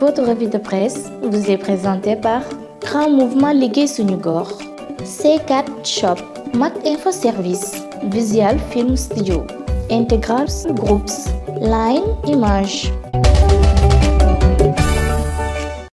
Votre revue de presse vous est présentée par Grand Mouvement Liggéey Suñu Gox, C4 Shop, Mak Info Service, Visual Film Studio, Integral Groups, Line Image.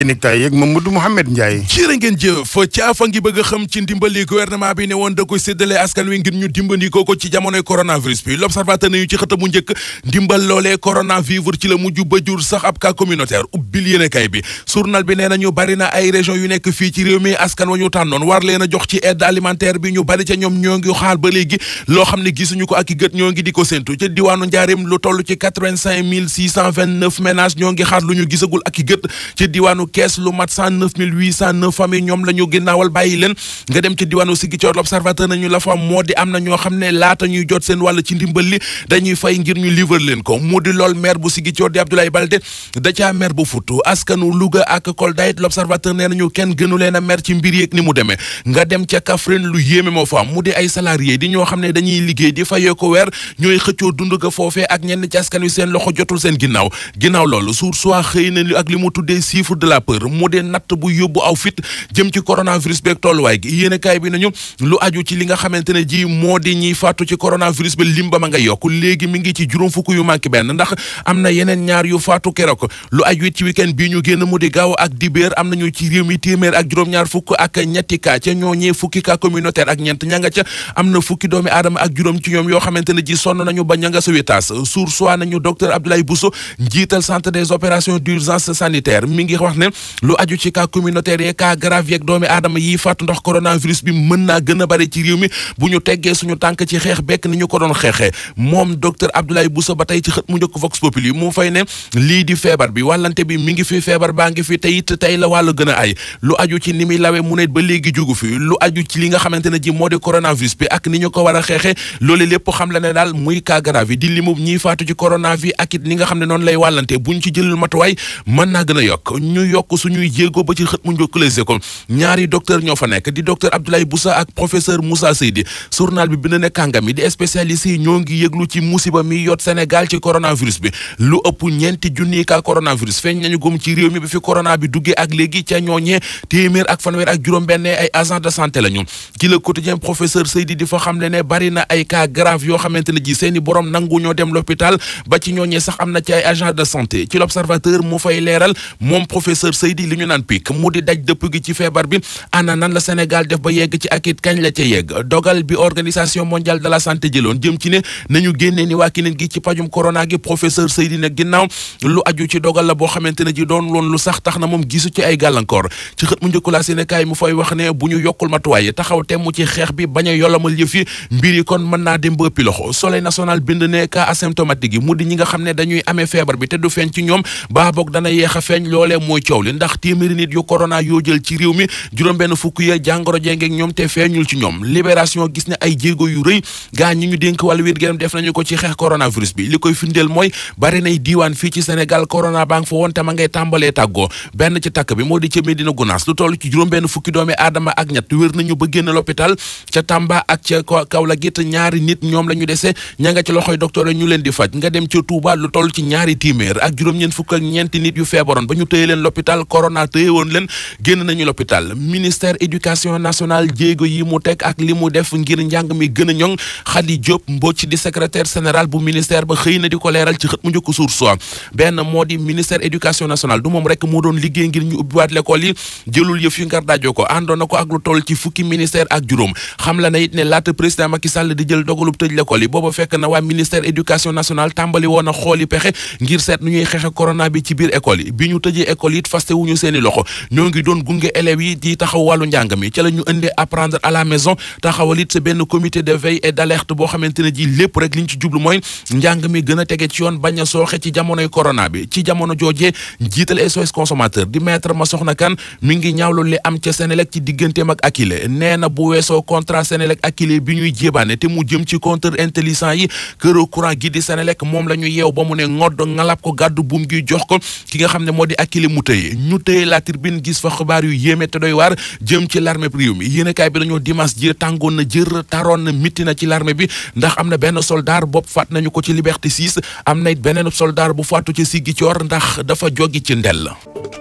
nekkaay yeeg Mamadou Mouhamed Ndiaye. jërë ngeen jëf caafa ngi bëgg a xam ci ndimbali gouvernement bi ne woon da koy séddale askan wi ngir ñu dimbandikoo ko ci jamonoy coronavirus bi l'observateur nañu ci xëta mu njëkk ndimbal loolee coronavirus ci la mujj ba jur sax ab cas communautaire ubbil yéenekaay bi journal bi nee na ñu bari na ay région yu nekk fii ci réew mi askan wa ñu tànnoon war leen a jox ci aide alimentaire bi ñu bari ca ñoom ñoo ngi xaar ba léegi loo xam ne gisuñu ko ak i gët ñoo ngi di ko séntu ca diwaanu Njaaréem lu toll ci 85 629 ménages ñoo ngi xaar lu ñu gisagul ak i gët ci diwaanu kees lu mat 109 809 famille ñoom la ñu ginnaawal bàyyi leen nga dem ci diwaanu Ziguinchor l'observateur nañu la fa moo di am na ñoo xam ne laata ñuy jot seen wàll ci ndimbal li dañuy fay ngir ñu livrer leen ko mu di lool maire bu Ziguinchor di Abdoulaye Baldé da caa maire bu futu askanu Louga ak Kolda it l'observateur nee nañu kenn gënu leen a maire ci mbir yeeg ni mu demee nga dem ca Kaffrine lu yéeme moo fa am mu di ay salariés di ñoo xam ne dañuy liggéey di fayee ko weer ñooy xëccoo dund ga foofee ak ñenn ci askan wi seen loxo jotul seen ginnaaw loolu suur soit xëy na ak li mu tuddee chiffre de la peur mu dee natt bu yóbbu aw fit jëm ci coronavirus beeg tolluwaay gi yéenekaay bi nañu lu aju ci li nga xamante ne ji moo di ñiy faatu ci coronavirus ba lim ba ma nga yokk léegi mi ngi ci juróom fukk yu manqué benn ndax am na yeneen ñaar yu faatu keroog lu aju ci week-end bii ñu génn mu di gaaw ak dibéer am nañu ci réew mi téeméer ak juróom-ñaar fukk ak ñetti cas ca ñooñee fukki cas communautaire ak ñeent ña nga ca am na fukki doomi aadama ak juróom ci ñoom yoo xamante ne ji sonn nañu ba ña nga sawitaas sour soi nañu docteur Abdoulaye Bousso njiital centre des opérations d'urgence sanitaire mi ngi wax ne lu aju ci cas communautaire yi cas grave yeeg doomi aadama yi faatu ndax coronavirus bi mën naa gën a bari ci réew mi bu ñu teggee suñu tànk ci xeex bekk ni ñu ko doon xeexee moom docteur Abdoulaye Bousso ba tey ci xët mu njëkk Vox Populi mu fay ne lii di feebar bi wàllante bi mi ngi fi feebar baa ngi fi te it tey la wàllu gën a ay lu aju ci ni muy lawe mu ne ba léegi jugu fi lu aju ci li nga xamante ne ji moo di coronavirus bi ak ni ñu ko war a xeexee loolu lépp xam la ne daal muy cas grave yi di limu ñiy faatu ci corona bi ak it ni nga xam ne noonu lay wàllante buñ ci jëlul matuwaay mën naa gën a yokk ñu yokk suñuy jéego ba ci xët mu njëkk Les Échos ñaari docteur ñoo fa nekk di docteur Abdoulaye Boussa ak professeur Moussa Seydi journal bi bind ne kàngam yi di spécialiste yi ñoo ngi yëglu ci musiba mi yot Sénégal ci coronavirus bi lu ëpp ñeenti junni ka coronavirus feeñ nañu gëm ci réew mi bi fi corona bi duggee ak léegi ca ñooñee téeméer ak fanweer ak juróom-benn ay agent de santé la ñu ci le quotidien professeur Seydi di fa xam ne bari na ay cas grave yoo xamante ne ji seeni borom nangu ñoo dem l'hôpital ba ci ñooñee sax am na ci ay agent de santé ci l'observateur mu fay leeral moom professeur Seydi li ñu naan pic mu di daj dëpp gi ci feebar bi ana nan la Sénégal def ba yegg ci ak it kañ la ca yegg dogal bi organisation mondiale de la santé jëloon jëm ci ne nañu génnee ni waa kineen gi ci pajum corona gi professeur Seydi ne ginnaaw lu aju ci dogal la boo xamante ne ji doon loon lu sax tax na moom gisu ci ay gàllankoor ci xët mu njëkku la Sénégal mu fay wax ne bu ñu yokkul matuwaay taxaw temm ci xeex bi bañ a yolamal yëf yi mbir yi kon mën naa dem ba ëppi loxo Soleil national bind ne cas asymptomatique yi mu di ñi nga xam ne dañuy amee feebar bi te du feeñ ci ñoom baa boog dana yeex a feeñ loolee mooy coow li ndax téeméeri nit yu corona yoo jël ci réew mi juróom-benn fukk ya jàngoro jengeek ñoom te feeñul ci ñoom libération gis ne ay jéego yu rëy gaa ñi ñu dénk wàllu wér-gu-yaram def nañu ko ci xeex coronavirus bi li koy firndeel mooy bari nay diiwaan fii ci Sénégal corona baa ngi fa woon te ma ngay tàmbalee tàggoo benn ci takk bi moo di ca Médina Gounass lu toll ci juróom-benn fukki doomi aadama ak ñett wér nañu ba génn l'hôpital ca Tamba ak ca Kaolack it ñaari nit ñoom la ñu dese ña nga ci loxoy docteur ñu leen di faj nga dem ca Touba lu toll ci ñaari téeméer ak juróom-ñeent fukk ak ñeenti nit yu feebaroon ba ñu tëye leen l'hôpital corona tëye woon leen génn nañu l'hôpital ministère éducation nationale jéego yi mu teg ak li mu def ngir njàng mi gën a ñoŋ Khady Diop Mbodj di secrétaire général bu ministère ba xëy na di ko leeral ci xët mu njëkk Source A benn moo di ministère éducation nationale du moom rek moo doon liggéey ngir ñu ubbiwaat l'école yi jëlul yëf yu ngar daajoo ko àndoon na ko ak lu toll ci fukki ministère ak juróom xam la na it ne laata président Macky Sall di jël dogalub tëj l'école yi booba fekk na waa ministère éducation nationale tàmbali woon a xooli pexe ngir seet nu ñuy xeexe corona bi ci biir école yi bi ñu tëjee école yi it faste wuñu seeni loxo ñoo ngi doon gunge élèves yi di taxaw wàllu njàng mi ca la ñu indee apprendre à la maison taxawal it sa benn comité de veille et d'alerte boo xamante ne ji lépp rek liñ ci jublu mooy njàng mi gën a tege ci yoon bañ a sooxe ci jamonoy corona bi ci jamono joojee njiital SOS consommateur di maître Massokhna Kane mi ngi ñaawlu li am ca Senelec ci digganteem ak Akilee nee na bu weesoo contrat Senelec Akilee bi ñuy jébaane te mu jëm ci compteur intelligent yi këru courant gi di Senelec moom la ñu yeew ba mu ne ngodd ngalab ko gàddu buum gi jox ko ki nga xam ne moo di Akilee mu tëye ñu tëye la tribune gis fa xibaar yu yéeme te doy waar jëm ci l'armée bi réew mi yéenekaay bi dañoo dimanche ji tàngoon na jër taroon na mitti na ci l'armée bi ndax am na benn soldat bopp faat nañu ko ci Liberté 6 am na it beneen soldat bu faatu ci Ziguinchor ndax dafa joggi ci ndell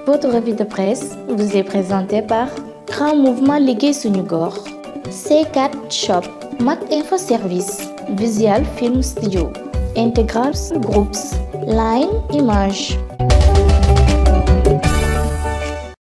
Votre revue de presse vous est présentée par Grand Mouvement Liggéey Suñu Gox, C4 Shop, Mak Info Service, Visual Film Studio, Integrals Groups, Line Image.